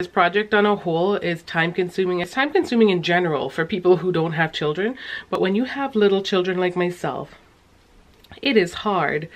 This project on a whole is time consuming. It's time consuming in general for people who don't have children, but when you have little children like myself, it is hard.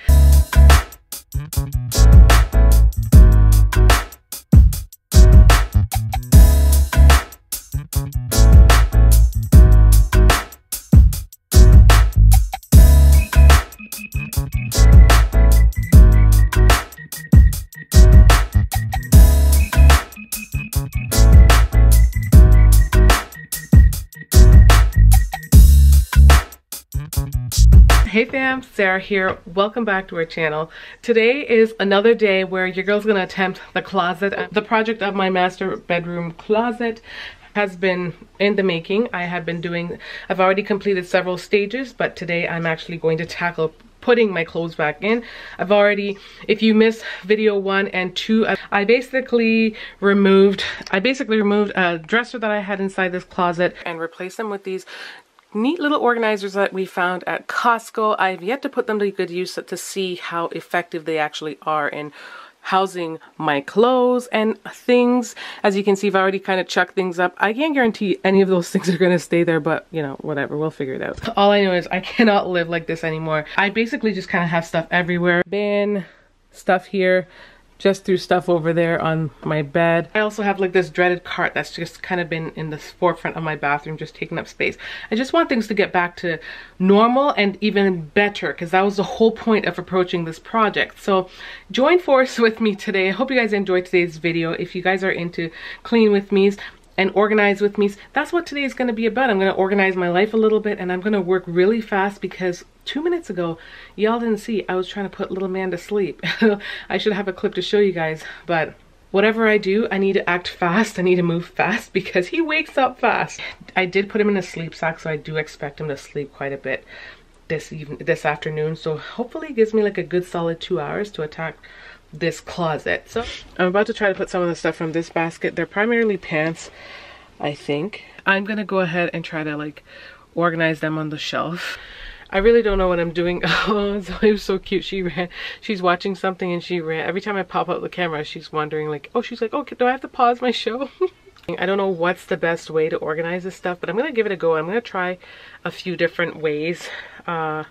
Hey fam, Sarah here. Welcome back to our channel. Today is another day where your girl's gonna attempt the closet. The project of my master bedroom closet has been in the making. I've already completed several stages, but today I'm actually going to tackle putting my clothes back in. If you missed video 1 and 2, I basically removed a dresser that I had inside this closet and replaced them with these neat little organizers that we found at Costco. I've yet to put them to good use to see how effective they actually are in housing my clothes and things. As you can see, I've already kind of chucked things up. I can't guarantee any of those things are going to stay there, but you know, whatever, we'll figure it out. All I know is I cannot live like this anymore. I basically just kind of have stuff everywhere. Bin, stuff here, just threw stuff over there on my bed. I also have like this dreaded cart that's just kind of been in the forefront of my bathroom, just taking up space. I just want things to get back to normal and even better, because that was the whole point of approaching this project. So join force with me today. I hope you guys enjoyed today's video. If you guys are into clean with me's and organize with me, that's what today is going to be about. I'm going to organize my life a little bit, and I'm going to work really fast because 2 minutes ago, y'all didn't see, I was trying to put little man to sleep. I should have a clip to show you guys, but whatever I do, I need to act fast. I need to move fast because he wakes up fast. I did put him in a sleep sack, so I do expect him to sleep quite a bit this afternoon. So hopefully it gives me like a good solid 2 hours to attack this closet. So I'm about to try to put some of the stuff from this basket. They're primarily pants, I think. I'm gonna go ahead and try to like organize them on the shelf. I really don't know what I'm doing. Oh, Zoe was so cute. She's watching something and she ran. Every time I pop up the camera, she's wondering like, oh, she's like, okay, do I have to pause my show? I don't know what's the best way to organize this stuff, but I'm gonna give it a go. I'm gonna try a few different ways. I'm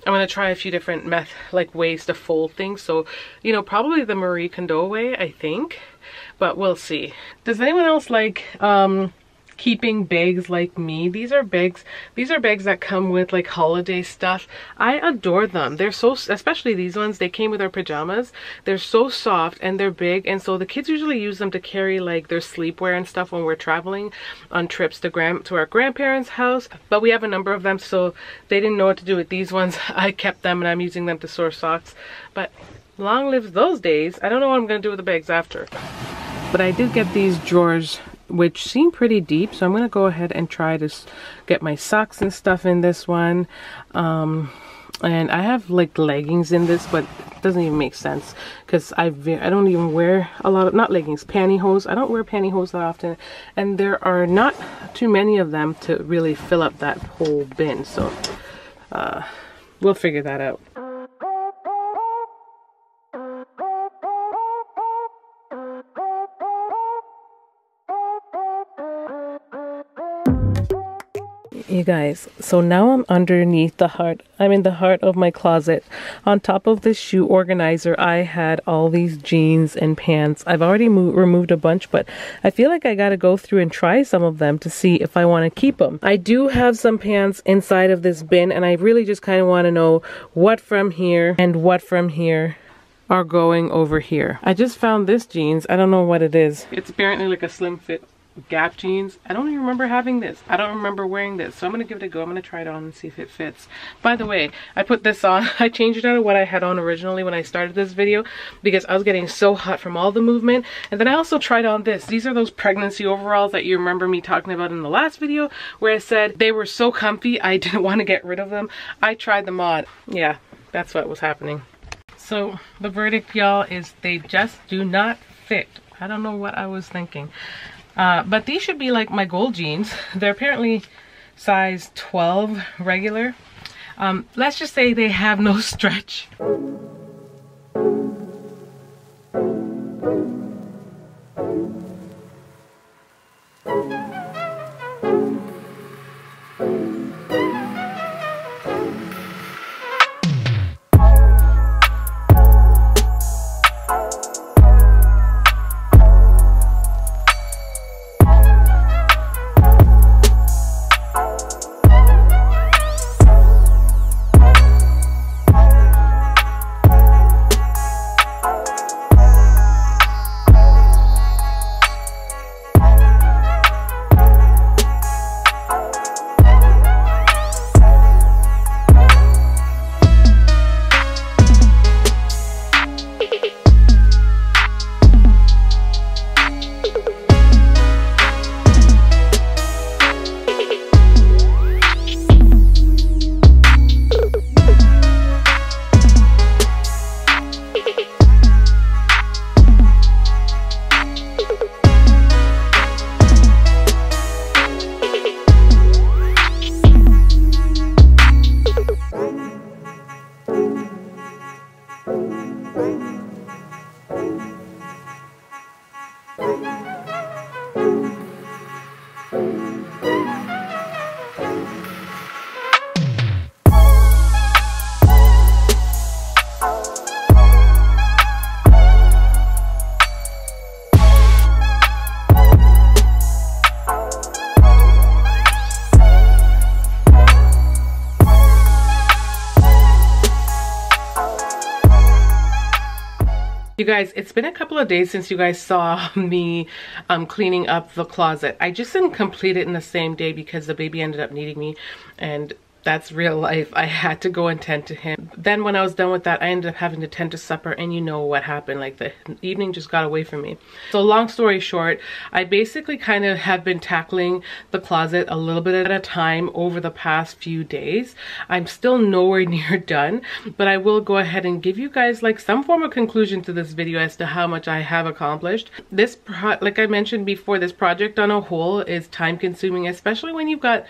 gonna try a few different ways to fold things. So, you know, probably the Marie Kondo way, I think, but we'll see. Does anyone else like keeping bags like me? These are bags that come with like holiday stuff. I adore them. They're so, especially these ones, they came with our pajamas. They're so soft and they're big, and so the kids usually use them to carry like their sleepwear and stuff when we're traveling on trips to our grandparents' house. But we have a number of them, so they didn't know what to do with these ones. I kept them and I'm using them to store socks. But long live those days. I don't know what I'm gonna do with the bags after. But I did get these drawers, which seem pretty deep, so I'm gonna go ahead and try to get my socks and stuff in this one. And I have like leggings in this, but it doesn't even make sense because I don't even wear a lot of, not leggings, pantyhose. I don't wear pantyhose that often, and there are not too many of them to really fill up that whole bin. So we'll figure that out. You guys, so now I'm underneath I'm in the heart of my closet. On top of this shoe organizer, I had all these jeans and pants. I've already removed a bunch, but I feel like I gotta go through and try some of them to see if I want to keep them. I do have some pants inside of this bin, and I really just kind of want to know what from here and what from here are going over here. I just found this jeans. I don't know what it is. It's apparently like a slim fit Gap jeans. I don't even remember having this. I don't remember wearing this, so I'm gonna give it a go. I'm gonna try it on and see if it fits. By the way, I put this on. I changed it out of what I had on originally when I started this video because I was getting so hot from all the movement. And then I also tried on this. These are those pregnancy overalls that you remember me talking about in the last video where I said they were so comfy I didn't want to get rid of them. I tried them on. Yeah, that's what was happening. So the verdict, y'all, is they just do not fit. I don't know what I was thinking. But these should be like my gold jeans. They're apparently size 12 regular. Let's just say they have no stretch. You guys, it's been a couple of days since you guys saw me cleaning up the closet. I just didn't complete it in the same day because the baby ended up needing me, and that's real life. I had to go and tend to him. Then when I was done with that, I ended up having to tend to supper, and you know what happened. Like, the evening just got away from me. So long story short, I basically kind of have been tackling the closet a little bit at a time over the past few days. I'm still nowhere near done, but I will go ahead and give you guys like some form of conclusion to this video as to how much I have accomplished. Like I mentioned before, this project on a whole is time consuming, especially when you've got,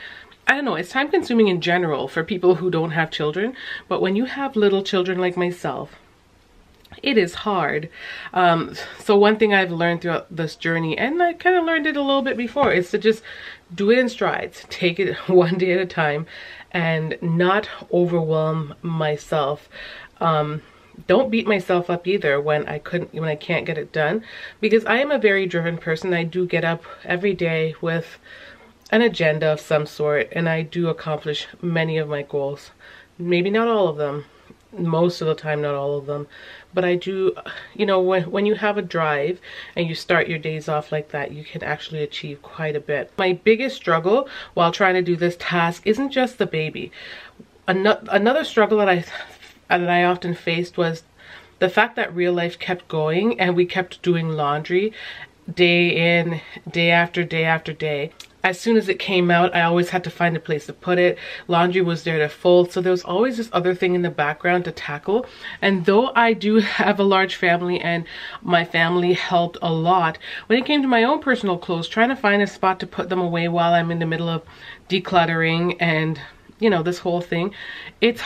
I don't know, it's time consuming in general for people who don't have children, but when you have little children like myself, it is hard. So one thing I've learned throughout this journey, and I kind of learned it a little bit before, is to just do it in strides, take it one day at a time, and not overwhelm myself. Don't beat myself up either when I can't get it done, because I am a very driven person. I do get up every day with an agenda of some sort, and I do accomplish many of my goals. Maybe not all of them, most of the time not all of them, but I do, you know, when you have a drive and you start your days off like that, you can actually achieve quite a bit. My biggest struggle while trying to do this task isn't just the baby. Another struggle that I often faced was the fact that real life kept going and we kept doing laundry day in, day after day after day. As soon as it came out, I always had to find a place to put it. Laundry was there to fold, so there was always this other thing in the background to tackle. And though I do have a large family and my family helped a lot, when it came to my own personal clothes, trying to find a spot to put them away while I'm in the middle of decluttering and, you know, this whole thing, it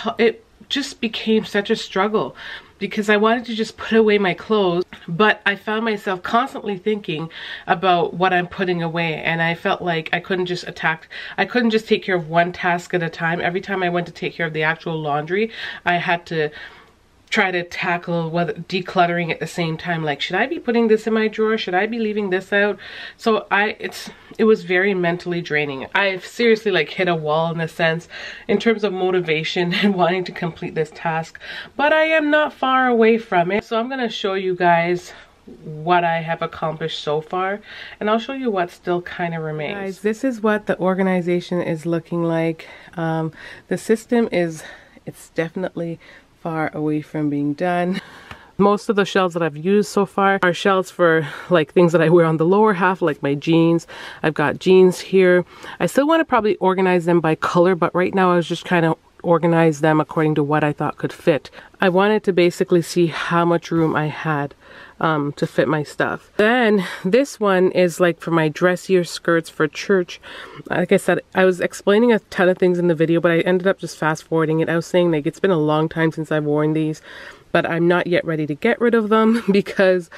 just became such a struggle, because I wanted to just put away my clothes, but I found myself constantly thinking about what I'm putting away, and I felt like I couldn't just take care of one task at a time. Every time I went to take care of the actual laundry, I had to try to tackle decluttering at the same time. Like, should I be putting this in my drawer? Should I be leaving this out? So it was very mentally draining. I've seriously like hit a wall in a sense in terms of motivation and wanting to complete this task, but I am not far away from it. So I'm gonna show you guys what I have accomplished so far, and I'll show you what still kind of remains. Guys, this is what the organization is looking like. The system it's definitely far away from being done. Most of the shelves that I've used so far are shelves for like things that I wear on the lower half, like my jeans. I've got jeans here. I still want to probably organize them by color, but right now I was just kind of organize them according to what I thought could fit. I wanted to basically see how much room I had to fit my stuff. Then this one is like for my dressier skirts for church. Like I said, I was explaining a ton of things in the video, but I ended up just fast forwarding it. I was saying like it's been a long time since I've worn these, but I'm not yet ready to get rid of them because,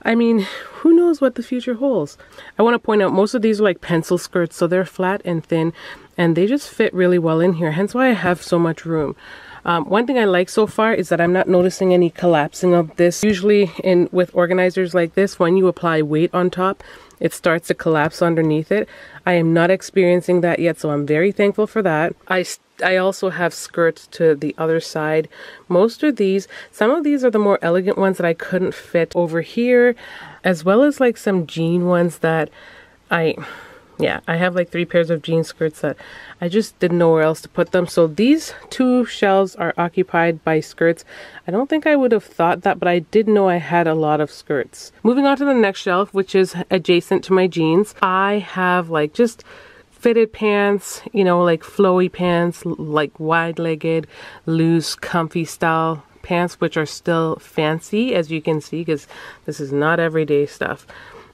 I mean, who knows what the future holds. I want to point out most of these are like pencil skirts, so they're flat and thin, and they just fit really well in here, hence why I have so much room. One thing I like so far is that I'm not noticing any collapsing of this. Usually with organizers like this, when you apply weight on top, it starts to collapse underneath it. I am not experiencing that yet, so I'm very thankful for that. I also have skirts to the other side. Most of these, some of these are the more elegant ones that I couldn't fit over here, as well as like some jean ones that I have like 3 pairs of jean skirts that I just didn't know where else to put them. So these 2 shelves are occupied by skirts. I don't think I would have thought that, but I did know I had a lot of skirts. Moving on to the next shelf, which is adjacent to my jeans, I have like just fitted pants, you know, like flowy pants, like wide-legged, loose, comfy style pants, which are still fancy, as you can see, because this is not everyday stuff.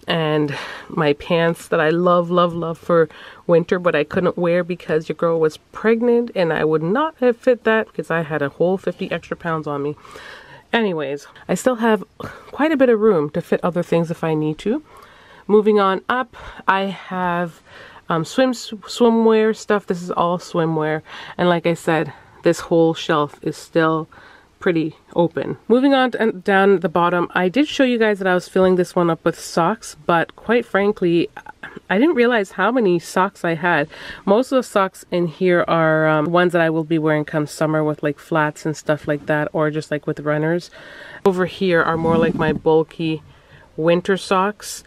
And my pants that I love for winter, but I couldn't wear because your girl was pregnant, and I would not have fit that because I had a whole 50 extra pounds on me. Anyways, I still have quite a bit of room to fit other things if I need to. Moving on up, I have swimwear stuff. This is all swimwear, and like I said, this whole shelf is still pretty open. Moving on down the bottom, I did show you guys that I was filling this one up with socks, but quite frankly, I didn't realize how many socks I had. Most of the socks in here are ones that I will be wearing come summer with like flats and stuff like that, or just like with runners. Over here are more like my bulky winter socks.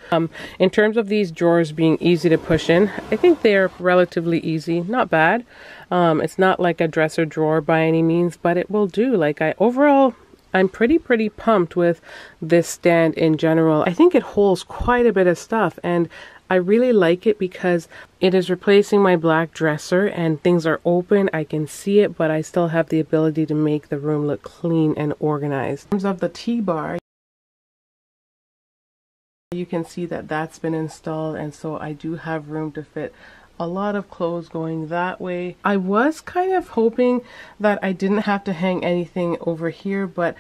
In terms of these drawers being easy to push in, I think they're relatively easy, not bad. It's not like a dresser drawer by any means, but it will do. Like overall, I'm pretty pumped with this stand in general. I think it holds quite a bit of stuff, and I really like it because it is replacing my black dresser and things are open. I can see it, but I still have the ability to make the room look clean and organized. In terms of the T-bar, you can see that that's been installed, and so I do have room to fit a lot of clothes going that way. I was kind of hoping that I didn't have to hang anything over here, but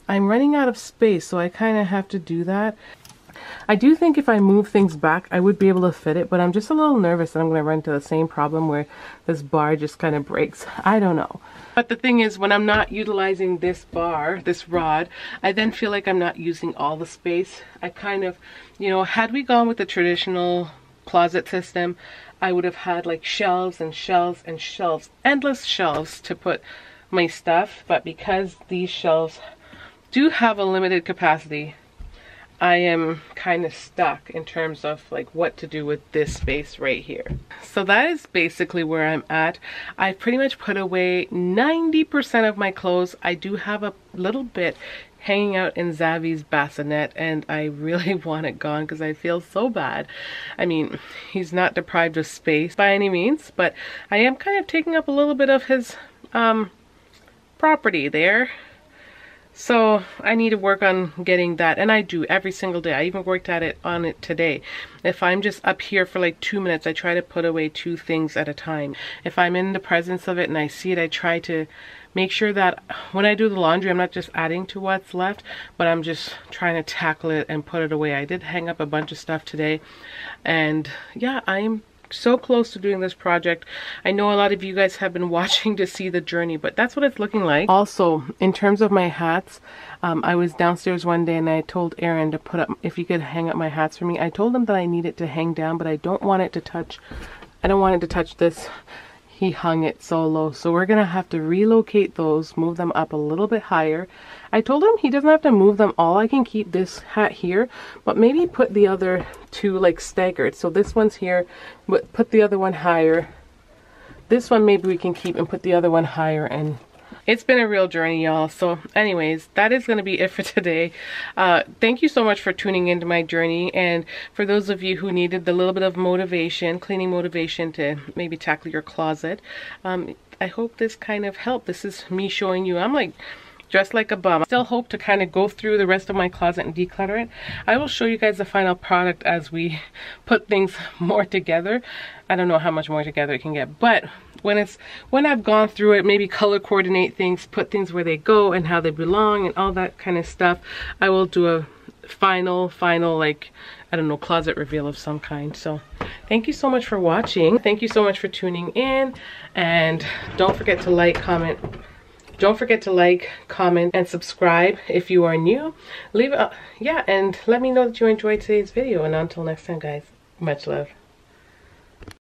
I'm running out of space, so I kind of have to do that. I do think if I move things back, I would be able to fit it, but I'm just a little nervous that I'm going to run into the same problem where this bar just kind of breaks. I don't know. But the thing is, when I'm not utilizing this bar, this rod, I then feel like I'm not using all the space. I kind of, you know, had we gone with the traditional closet system, I would have had like shelves and shelves and shelves, endless shelves to put my stuff. But because these shelves do have a limited capacity, I am kind of stuck in terms of like what to do with this space right here. So that is basically where I'm at. I pretty much put away 90% of my clothes. I do have a little bit hanging out in Zavi's bassinet, and I really want it gone because I feel so bad. I mean, he's not deprived of space by any means, but I am kind of taking up a little bit of his property there. So I need to work on getting that, and I do every single day. I even worked on it today. If I'm just up here for like 2 minutes, I try to put away 2 things at a time. If I'm in the presence of it and I see it, I try to make sure that when I do the laundry, I'm not just adding to what's left, but I'm just trying to tackle it and put it away. I did hang up a bunch of stuff today, and yeah, I'm so close to doing this project. I know a lot of you guys have been watching to see the journey, but that's what it's looking like. Also, in terms of my hats, I was downstairs one day and I told Aaron to put up, if he could hang up my hats for me. I told him that I need it to hang down, but I don't want it to touch this. He hung it so low, so we're gonna have to relocate those, move them up a little bit higher. I told him he doesn't have to move them all. I can keep this hat here, but maybe put the other 2 like staggered. So this one's here, but put the other one higher. This one maybe we can keep and put the other one higher. And it's been a real journey, y'all. So anyways, that is going to be it for today. Thank you so much for tuning into my journey, and for those of you who needed the little bit of motivation, cleaning motivation to maybe tackle your closet, I hope this kind of helped. This is me showing you I'm like dressed like a bum. I still hope to kind of go through the rest of my closet and declutter it. I will show you guys the final product as we put things more together. I don't know how much more together it can get, but when I've gone through it, maybe color coordinate things, put things where they go and how they belong and all that kind of stuff, I will do a final like, I don't know, closet reveal of some kind. So thank you so much for watching. Thank you so much for tuning in, and don't forget to like, comment, and subscribe if you are new. Leave it, yeah, and let me know that you enjoyed today's video. And until next time, guys, much love.